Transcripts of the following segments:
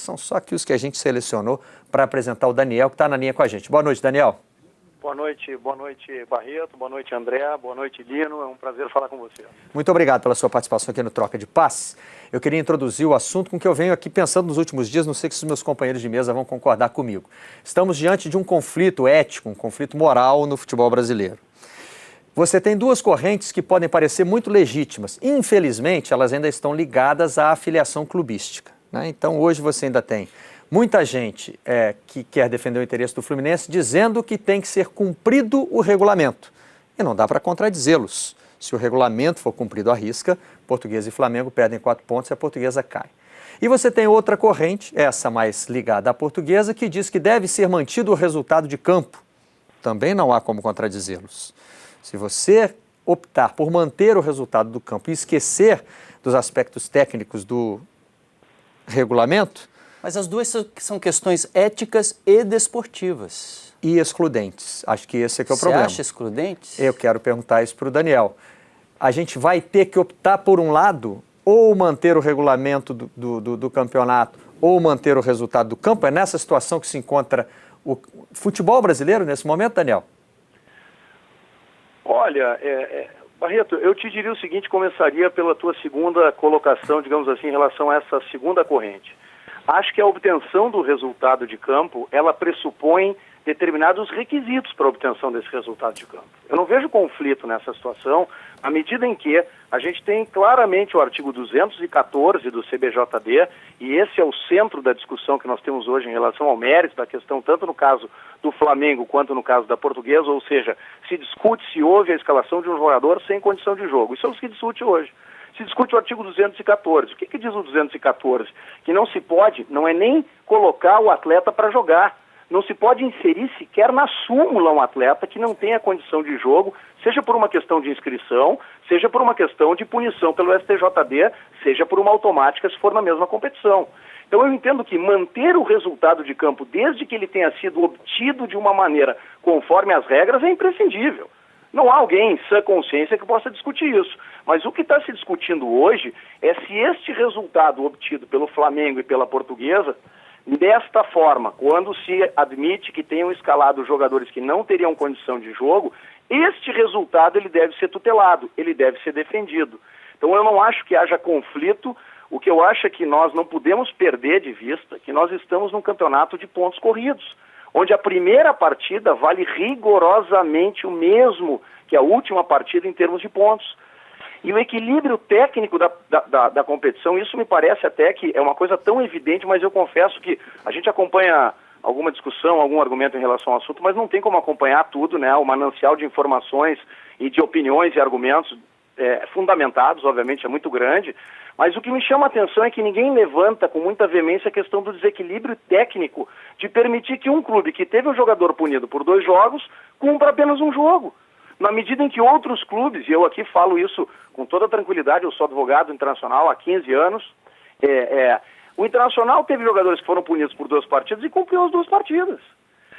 São só aqui os que a gente selecionou para apresentar o Daniel, que está na linha com a gente. Boa noite, Daniel. Boa noite, Barreto, boa noite, André, boa noite, Lino, é um prazer falar com você. Muito obrigado pela sua participação aqui no Troca de Passes. Eu queria introduzir o assunto com que eu venho aqui pensando nos últimos dias, não sei se os meus companheiros de mesa vão concordar comigo. Estamos diante de um conflito ético, um conflito moral no futebol brasileiro. Você tem duas correntes que podem parecer muito legítimas. Infelizmente, elas ainda estão ligadas à afiliação clubística, né? Então, hoje você ainda tem muita gente que quer defender o interesse do Fluminense dizendo que tem que ser cumprido o regulamento. E não dá para contradizê-los. Se o regulamento for cumprido à risca, Portuguesa e Flamengo perdem 4 pontos e a Portuguesa cai. E você tem outra corrente, essa mais ligada à Portuguesa, que diz que deve ser mantido o resultado de campo. Também não há como contradizê-los. Se você optar por manter o resultado do campo e esquecer dos aspectos técnicos do regulamento... Mas as duas são questões éticas e desportivas. E excludentes. Acho que esse é que é o problema. Você acha excludentes? Eu quero perguntar isso para o Daniel. A gente vai ter que optar por um lado, ou manter o regulamento do campeonato, ou manter o resultado do campo? É nessa situação que se encontra o futebol brasileiro nesse momento, Daniel? Olha, Barreto, eu te diria o seguinte, começaria pela tua segunda colocação, digamos assim, em relação a essa segunda corrente. Acho que a obtenção do resultado de campo, ela pressupõe determinados requisitos para a obtenção desse resultado de campo. Eu não vejo conflito nessa situação, à medida em que a gente tem claramente o artigo 214 do CBJD, e esse é o centro da discussão que nós temos hoje em relação ao mérito da questão, tanto no caso do Flamengo quanto no caso da Portuguesa, ou seja, se discute se houve a escalação de um jogador sem condição de jogo. Isso é o que se discute hoje. Se discute o artigo 214. O que diz o 214? Que não se pode, não é nem colocar o atleta para jogar. Não se pode inserir sequer na súmula um atleta que não tenha condição de jogo, seja por uma questão de inscrição, seja por uma questão de punição pelo STJD, seja por uma automática se for na mesma competição. Então eu entendo que manter o resultado de campo, desde que ele tenha sido obtido de uma maneira conforme as regras, é imprescindível. Não há alguém em sã consciência que possa discutir isso. Mas o que está se discutindo hoje é se este resultado obtido pelo Flamengo e pela Portuguesa, desta forma, quando se admite que tenham escalado jogadores que não teriam condição de jogo, este resultado ele deve ser tutelado, ele deve ser defendido. Então eu não acho que haja conflito. O que eu acho é que nós não podemos perder de vista que nós estamos num campeonato de pontos corridos, onde a primeira partida vale rigorosamente o mesmo que a última partida em termos de pontos. E o equilíbrio técnico da competição, isso me parece até que é uma coisa tão evidente, mas eu confesso que a gente acompanha alguma discussão, algum argumento em relação ao assunto, mas não tem como acompanhar tudo, né? O manancial de informações e de opiniões e argumentos fundamentados, obviamente, é muito grande. Mas o que me chama a atenção é que ninguém levanta com muita veemência a questão do desequilíbrio técnico de permitir que um clube que teve o jogador punido por 2 jogos cumpra apenas um jogo. Na medida em que outros clubes, e eu aqui falo isso com toda tranquilidade, eu sou advogado internacional há 15 anos, o Internacional teve jogadores que foram punidos por 2 partidas e cumpriu as 2 partidas.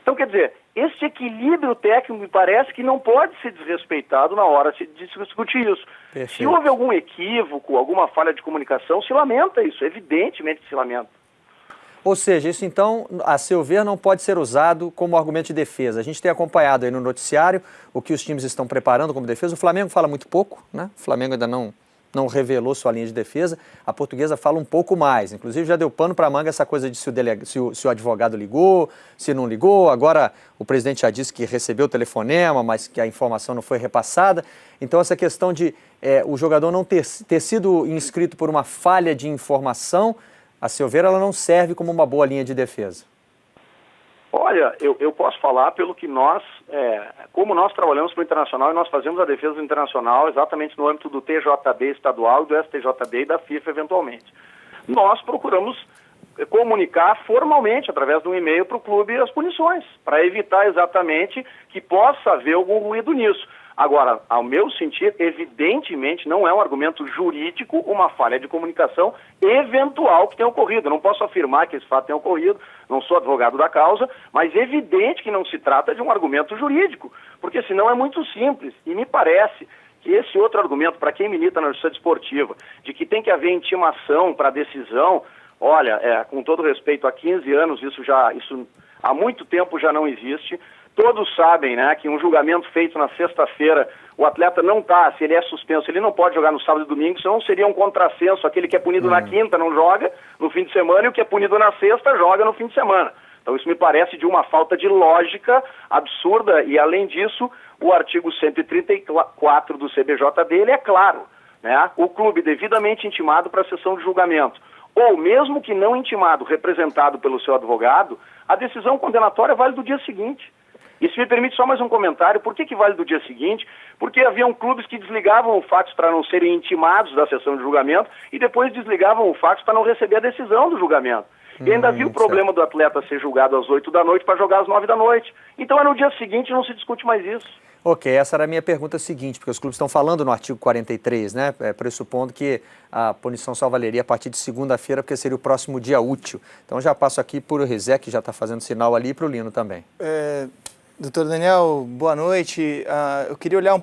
Então, quer dizer, esse equilíbrio técnico me parece que não pode ser desrespeitado na hora de se discutir isso. Perfeito. Se houve algum equívoco, alguma falha de comunicação, se lamenta isso, evidentemente se lamenta. Ou seja, isso então, a seu ver, não pode ser usado como argumento de defesa. A gente tem acompanhado aí no noticiário o que os times estão preparando como defesa. O Flamengo fala muito pouco, né? O Flamengo ainda não revelou sua linha de defesa. A Portuguesa fala um pouco mais. Inclusive, já deu pano para a manga essa coisa de se o advogado ligou, se não ligou. Agora, o presidente já disse que recebeu o telefonema, mas que a informação não foi repassada. Então, essa questão de o jogador não ter sido inscrito por uma falha de informação, a seu ver, ela não serve como uma boa linha de defesa. Olha, eu posso falar pelo que nós, como nós trabalhamos para o Internacional e nós fazemos a defesa do Internacional exatamente no âmbito do TJD estadual e do STJD e da FIFA eventualmente. Nós procuramos comunicar formalmente, através de um e-mail para o clube, as punições, para evitar exatamente que possa haver algum ruído nisso. Agora, ao meu sentir, evidentemente não é um argumento jurídico uma falha de comunicação eventual que tenha ocorrido. Eu não posso afirmar que esse fato tenha ocorrido, não sou advogado da causa, mas é evidente que não se trata de um argumento jurídico, porque senão é muito simples. E me parece que esse outro argumento, para quem milita na justiça desportiva, de que tem que haver intimação para a decisão, Olha, com todo respeito, há 15 anos isso há muito tempo já não existe. Todos sabem, né, que um julgamento feito na sexta-feira, o atleta não está, se ele é suspenso, ele não pode jogar no sábado e domingo, senão seria um contrassenso, aquele que é punido na quinta não joga no fim de semana e o que é punido na sexta joga no fim de semana. Então isso me parece de uma falta de lógica absurda e, além disso, o artigo 134 do CBJD, ele é claro, né, o clube devidamente intimado para a sessão de julgamento, ou mesmo que não intimado, representado pelo seu advogado, a decisão condenatória vale do dia seguinte. E se me permite só mais um comentário, por que vale do dia seguinte? Porque haviam clubes que desligavam o fax para não serem intimados da sessão de julgamento e depois desligavam o fax para não receber a decisão do julgamento. E ainda havia o problema do atleta ser julgado às 8 da noite para jogar às 9 da noite. Então é no dia seguinte, não se discute mais isso. Ok, essa era a minha pergunta seguinte, porque os clubes estão falando no artigo 43, né, pressupondo que a punição só valeria a partir de segunda-feira, porque seria o próximo dia útil. Então já passo aqui por o Rizek, que já está fazendo sinal ali, e para o Lino também. Doutor Daniel, boa noite. Eu queria olhar um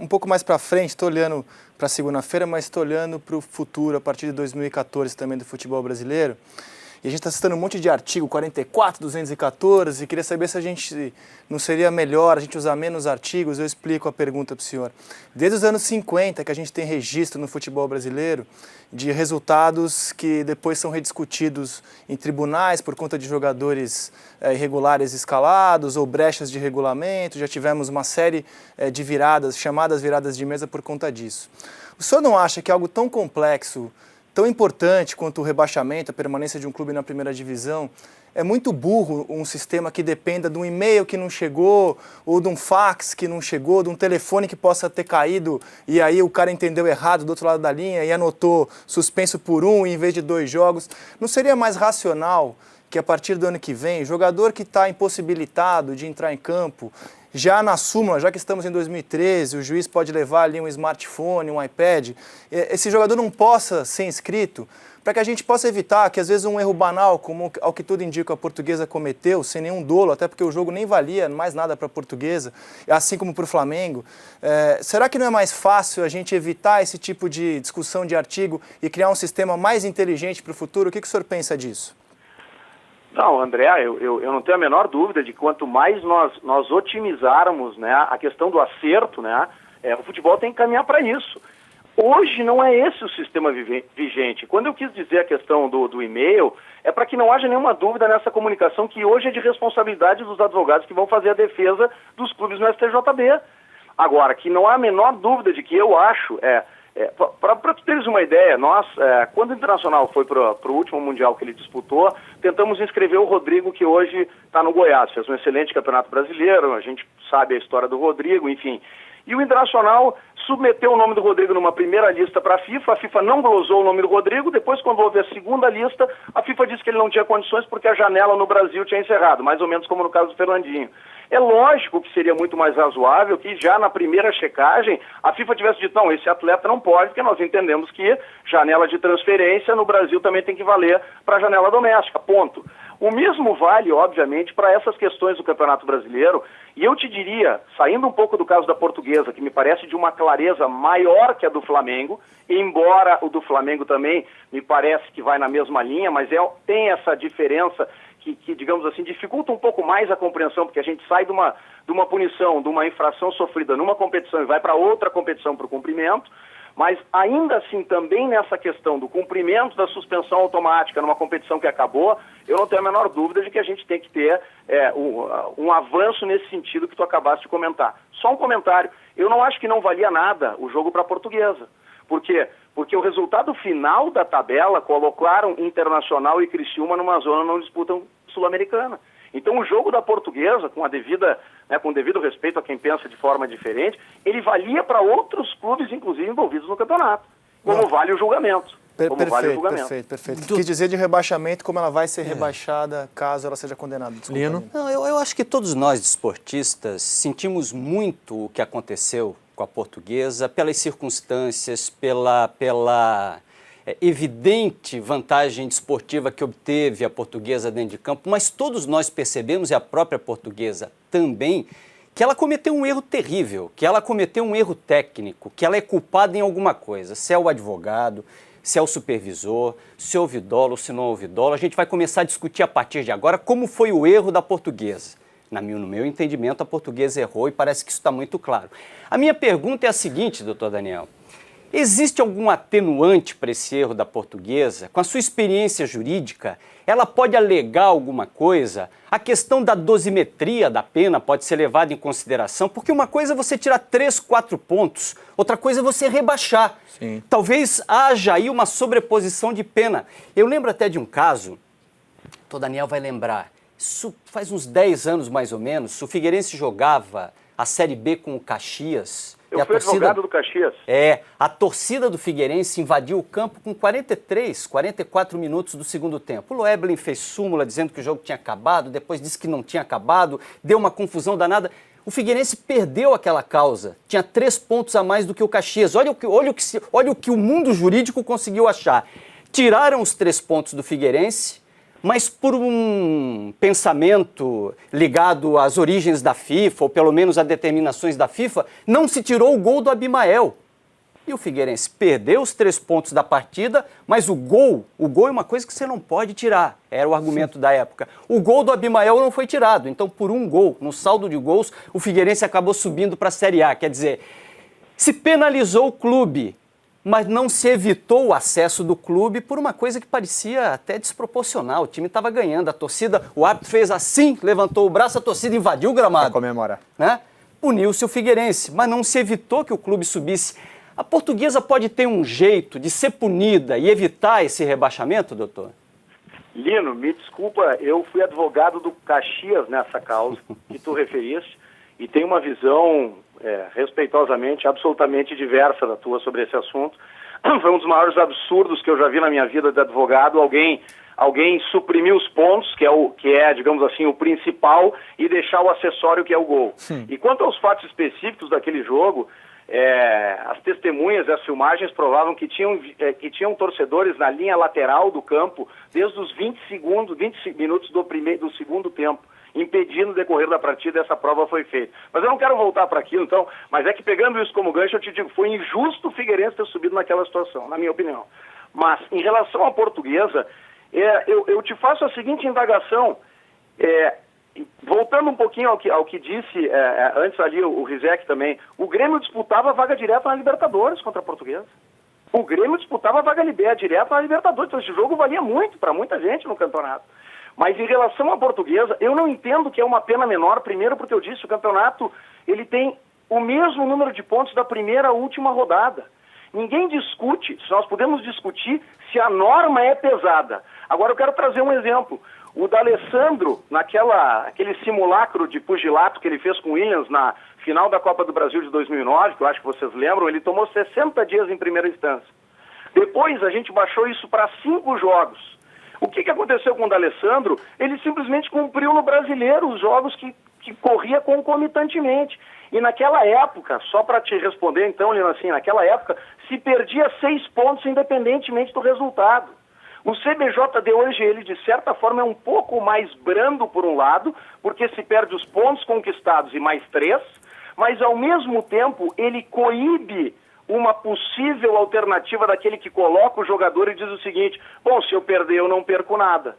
pouco mais para frente, estou olhando para segunda-feira, mas estou olhando para o futuro, a partir de 2014 também do futebol brasileiro. E a gente está citando um monte de artigo, 44, 214, e queria saber se a gente não seria melhor a gente usar menos artigos. Eu explico a pergunta para o senhor. Desde os anos 50 que a gente tem registro no futebol brasileiro de resultados que depois são rediscutidos em tribunais por conta de jogadores irregulares escalados ou brechas de regulamento. Já tivemos uma série de viradas, chamadas viradas de mesa por conta disso. O senhor não acha que algo tão complexo, tão importante quanto o rebaixamento, a permanência de um clube na primeira divisão, é muito burro um sistema que dependa de um e-mail que não chegou, ou de um fax que não chegou, de um telefone que possa ter caído e aí o cara entendeu errado do outro lado da linha e anotou suspenso por 1 em vez de 2 jogos? Não seria mais racional que a partir do ano que vem, o jogador que está impossibilitado de entrar em campo, já na súmula, já que estamos em 2013, o juiz pode levar ali um smartphone, um iPad, esse jogador não possa ser inscrito, para que a gente possa evitar que às vezes um erro banal, como ao que tudo indica a Portuguesa cometeu, sem nenhum dolo, até porque o jogo nem valia mais nada para a Portuguesa, assim como para o Flamengo, será que não é mais fácil a gente evitar esse tipo de discussão de artigo e criar um sistema mais inteligente para o futuro? O que o senhor pensa disso? Não, André, eu não tenho a menor dúvida de que quanto mais nós otimizarmos, né, a questão do acerto, né, o futebol tem que caminhar para isso. Hoje não é esse o sistema vigente. Quando eu quis dizer a questão do e-mail, é para que não haja nenhuma dúvida nessa comunicação que hoje é de responsabilidade dos advogados que vão fazer a defesa dos clubes no STJD. Agora, que não há a menor dúvida de que eu acho... Para teres uma ideia, nós, quando o Internacional foi para o último Mundial que ele disputou, tentamos inscrever o Rodrigo, que hoje está no Goiás, fez um excelente campeonato brasileiro, a gente sabe a história do Rodrigo, enfim. E o Internacional submeteu o nome do Rodrigo numa primeira lista para a FIFA não glosou o nome do Rodrigo, depois quando houve a segunda lista, a FIFA disse que ele não tinha condições porque a janela no Brasil tinha encerrado, mais ou menos como no caso do Fernandinho. É lógico que seria muito mais razoável que já na primeira checagem a FIFA tivesse dito, não, esse atleta não pode, porque nós entendemos que janela de transferência no Brasil também tem que valer para a janela doméstica, ponto. O mesmo vale, obviamente, para essas questões do Campeonato Brasileiro, e eu te diria, saindo um pouco do caso da Portuguesa, que me parece de uma clareza maior que a do Flamengo, embora o do Flamengo também me parece que vai na mesma linha, mas tem essa diferença que, digamos assim, dificulta um pouco mais a compreensão, porque a gente sai de uma punição, de uma infração sofrida numa competição e vai para outra competição para o cumprimento, mas ainda assim também nessa questão do cumprimento da suspensão automática numa competição que acabou, eu não tenho a menor dúvida de que a gente tem que ter um avanço nesse sentido que tu acabaste de comentar. Só um comentário, eu não acho que não valia nada o jogo para a Portuguesa. Por quê? Porque o resultado final da tabela colocaram Internacional e Criciúma numa zona não disputam Sul-Americana. Então o jogo da Portuguesa, com o devido respeito a quem pensa de forma diferente, ele valia para outros clubes, inclusive, envolvidos no campeonato, como vale o julgamento. Perfeito. Quis dizer de rebaixamento, como ela vai ser rebaixada caso ela seja condenada. Desculpa, Lino? Não, eu acho que todos nós, desportistas, sentimos muito o que aconteceu com a Portuguesa, pelas circunstâncias, pela evidente vantagem desportiva que obteve a Portuguesa dentro de campo, mas todos nós percebemos, e a própria Portuguesa também, que ela cometeu um erro terrível, que ela cometeu um erro técnico, que ela é culpada em alguma coisa, se é o advogado, se é o supervisor, se houve dolo, se não houve dolo. A gente vai começar a discutir a partir de agora como foi o erro da Portuguesa. No meu entendimento, a Portuguesa errou e parece que isso está muito claro. A minha pergunta é a seguinte, doutor Daniel. Existe algum atenuante para esse erro da Portuguesa? Com a sua experiência jurídica, ela pode alegar alguma coisa? A questão da dosimetria da pena pode ser levada em consideração? Porque uma coisa é você tirar 3, 4 pontos, outra coisa é você rebaixar. Sim. Talvez haja aí uma sobreposição de pena. Eu lembro até de um caso, o Daniel vai lembrar, isso faz uns 10 anos mais ou menos, o Figueirense jogava a Série B com o Caxias. Eu fui advogado do Caxias. A torcida do Figueirense invadiu o campo com 43, 44 minutos do segundo tempo. O Loeblin fez súmula dizendo que o jogo tinha acabado, depois disse que não tinha acabado, deu uma confusão danada. O Figueirense perdeu aquela causa, tinha 3 pontos a mais do que o Caxias. Olha o que o mundo jurídico conseguiu achar. Tiraram os 3 pontos do Figueirense, mas por um pensamento ligado às origens da FIFA, ou pelo menos a determinações da FIFA, não se tirou o gol do Abimael. E o Figueirense perdeu os 3 pontos da partida, mas o gol é uma coisa que você não pode tirar, era o argumento da época. O gol do Abimael não foi tirado, então por um gol, no saldo de gols, o Figueirense acabou subindo para a Série A. Quer dizer, se penalizou o clube, mas não se evitou o acesso do clube por uma coisa que parecia até desproporcional. O time estava ganhando, a torcida, o árbitro fez assim, levantou o braço, a torcida invadiu o gramado. Para comemorar. Né? Puniu-se o Figueirense, mas não se evitou que o clube subisse. A Portuguesa pode ter um jeito de ser punida e evitar esse rebaixamento, doutor? Lino, me desculpa, eu fui advogado do Caxias nessa causa que tu referiste e tenho uma visão respeitosamente, absolutamente diversa da tua sobre esse assunto. Foi um dos maiores absurdos que eu já vi na minha vida de advogado, alguém suprimir os pontos, que é, digamos assim, o principal, e deixar o acessório, que é o gol. Sim. E quanto aos fatos específicos daquele jogo, as testemunhas das filmagens provavam que tinham torcedores na linha lateral do campo desde os 20 minutos do segundo tempo, impedindo o decorrer da partida. Essa prova foi feita. Mas eu não quero voltar para aquilo, então, mas é que pegando isso como gancho, eu te digo, foi injusto o Figueirense ter subido naquela situação, na minha opinião. Mas, em relação à Portuguesa, eu te faço a seguinte indagação, voltando um pouquinho ao que disse antes ali o Rizek também, o Grêmio disputava a vaga direta na Libertadores contra a Portuguesa. O Grêmio disputava a vaga direta na Libertadores, então esse jogo valia muito para muita gente no campeonato. Mas em relação à Portuguesa, eu não entendo que é uma pena menor, primeiro porque eu disse, o campeonato ele tem o mesmo número de pontos da primeira à última rodada. Ninguém discute, nós podemos discutir se a norma é pesada. Agora eu quero trazer um exemplo. O D'Alessandro, aquele simulacro de pugilato que ele fez com o Williams na final da Copa do Brasil de 2009, que eu acho que vocês lembram, ele tomou 60 dias em primeira instância. Depois a gente baixou isso para 5 jogos. O que aconteceu com o D'Alessandro? Ele simplesmente cumpriu no Brasileiro os jogos que corria concomitantemente. E naquela época, só para te responder então, Lino, assim, naquela época se perdia 6 pontos independentemente do resultado. O CBJD hoje, ele de certa forma é um pouco mais brando por um lado, porque se perde os pontos conquistados e mais 3, mas ao mesmo tempo ele coíbe uma possível alternativa daquele que coloca o jogador e diz o seguinte: bom, se eu perder eu não perco nada.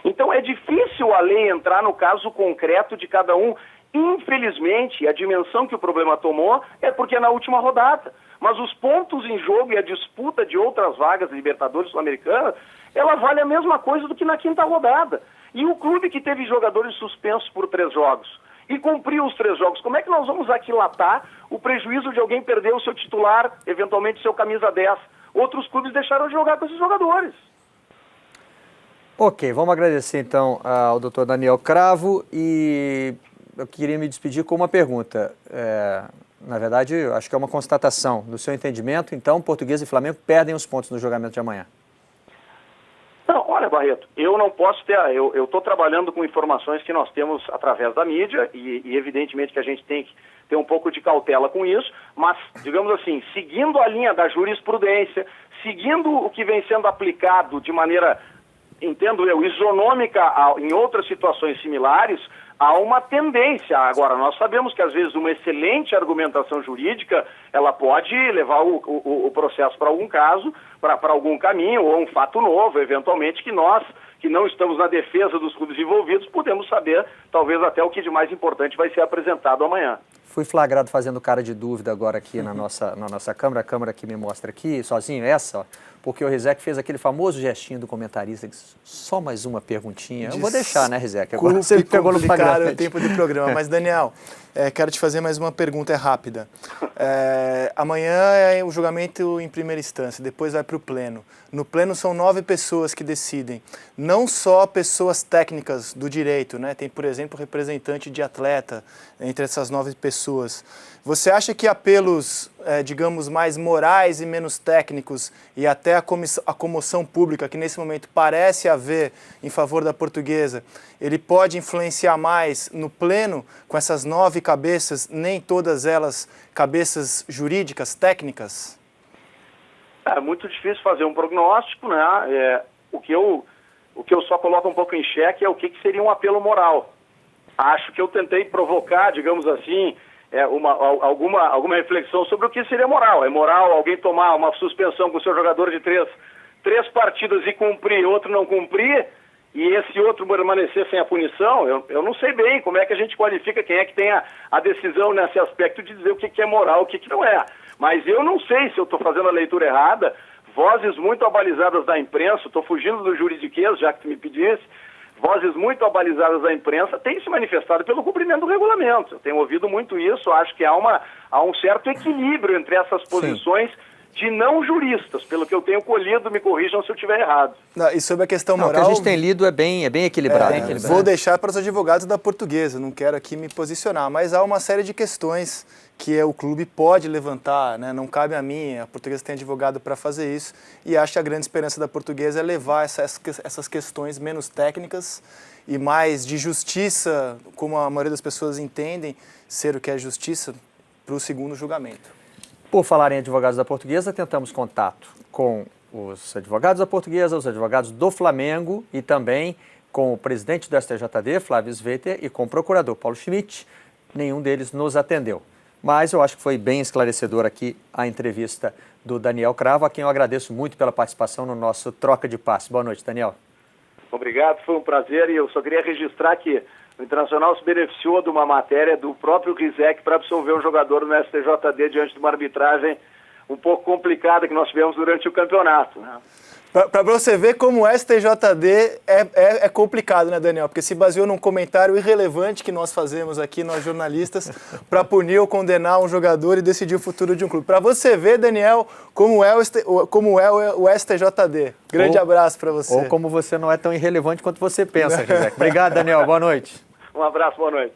Então é difícil a lei entrar no caso concreto de cada um. Infelizmente, a dimensão que o problema tomou é porque é na última rodada. Mas os pontos em jogo e a disputa de outras vagas de Libertadores Sul-Americana, ela vale a mesma coisa do que na quinta rodada. E o clube que teve jogadores suspensos por 3 jogos e cumpriu os 3 jogos, como é que nós vamos aquilatar o prejuízo de alguém perder o seu titular, eventualmente seu camisa 10? Outros clubes deixaram de jogar com esses jogadores. Ok, vamos agradecer então ao Dr. Daniel Cravo e eu queria me despedir com uma pergunta. Na verdade, eu acho que é uma constatação. Do seu entendimento, então, Portuguesa e Flamengo perdem os pontos no julgamento de amanhã. Não, olha, Barreto, eu não posso ter... Eu estou trabalhando com informações que nós temos através da mídia e evidentemente que a gente tem que ter um pouco de cautela com isso, mas, digamos assim, seguindo a linha da jurisprudência, seguindo o que vem sendo aplicado de maneira entendo eu, isonômica em outras situações similares, há uma tendência. Agora, nós sabemos que, às vezes, uma excelente argumentação jurídica, ela pode levar o processo para algum caso, para algum caminho, ou um fato novo, eventualmente, que nós, que não estamos na defesa dos clubes envolvidos, podemos saber, talvez, até o que de mais importante vai ser apresentado amanhã. Fui flagrado fazendo cara de dúvida agora aqui na nossa câmera, a câmera que me mostra aqui, sozinho, essa, ó, porque o Rizek fez aquele famoso gestinho do comentarista, que só mais uma perguntinha. Eu vou deixar, né, Rizek? Agora você pegou no flagrante. O tempo de programa. Mas, Daniel, quero te fazer mais uma pergunta, é rápida. Amanhã é o julgamento em primeira instância, depois vai para o pleno. No pleno são 9 pessoas que decidem, não só pessoas técnicas do direito, né? Tem, por exemplo, representante de atleta entre essas 9 pessoas. Você acha que apelos, digamos, mais morais e menos técnicos e até a comoção pública, que nesse momento parece haver em favor da Portuguesa, ele pode influenciar mais no pleno com essas 9 cabeças, nem todas elas cabeças jurídicas, técnicas? É muito difícil fazer um prognóstico, né? O que eu só coloco um pouco em xeque é o que seria um apelo moral. Acho que eu tentei provocar, digamos assim, alguma reflexão sobre o que seria moral. É moral alguém tomar uma suspensão com o seu jogador de três partidas e cumprir, outro não cumprir, e esse outro permanecer sem a punição? Eu não sei bem como é que a gente qualifica quem é que tem a decisão nesse aspecto de dizer o que é moral e o que não é. Mas eu não sei se eu estou fazendo a leitura errada. Vozes muito abalizadas da imprensa, estou fugindo do juridiquês, já que tu me pedisse, vozes muito abalizadas da imprensa têm se manifestado pelo cumprimento do regulamento. Eu tenho ouvido muito isso, acho que há um certo equilíbrio entre essas posições. Sim. De não juristas, pelo que eu tenho colhido, me corrijam se eu estiver errado. E sobre a questão moral... O que a gente tem lido é bem equilibrado. Vou deixar para os advogados da Portuguesa, não quero aqui me posicionar, mas há uma série de questões que o clube pode levantar, né? Não cabe a mim, a Portuguesa tem advogado para fazer isso, e acho que a grande esperança da Portuguesa é levar essas questões menos técnicas e mais de justiça, como a maioria das pessoas entendem ser o que é justiça, para o segundo julgamento. Por falar em advogados da Portuguesa, tentamos contato com os advogados da Portuguesa, os advogados do Flamengo e também com o presidente do STJD, Flávio Sveiter, e com o procurador Paulo Schmidt. Nenhum deles nos atendeu. Mas eu acho que foi bem esclarecedor aqui a entrevista do Daniel Cravo, a quem eu agradeço muito pela participação no nosso Troca de Passe. Boa noite, Daniel. Obrigado, foi um prazer, e eu só queria registrar que o Internacional se beneficiou de uma matéria do próprio Rizek para absolver um jogador no STJD diante de uma arbitragem um pouco complicada que nós tivemos durante o campeonato, né? Para você ver como o STJD é complicado, né, Daniel? Porque se baseou num comentário irrelevante que nós fazemos aqui, nós jornalistas, para punir ou condenar um jogador e decidir o futuro de um clube. Para você ver, Daniel, como é o STJD. Grande abraço para você. Ou como você não é tão irrelevante quanto você pensa, Rizek. Obrigado, Daniel. Boa noite. Um abraço, boa noite.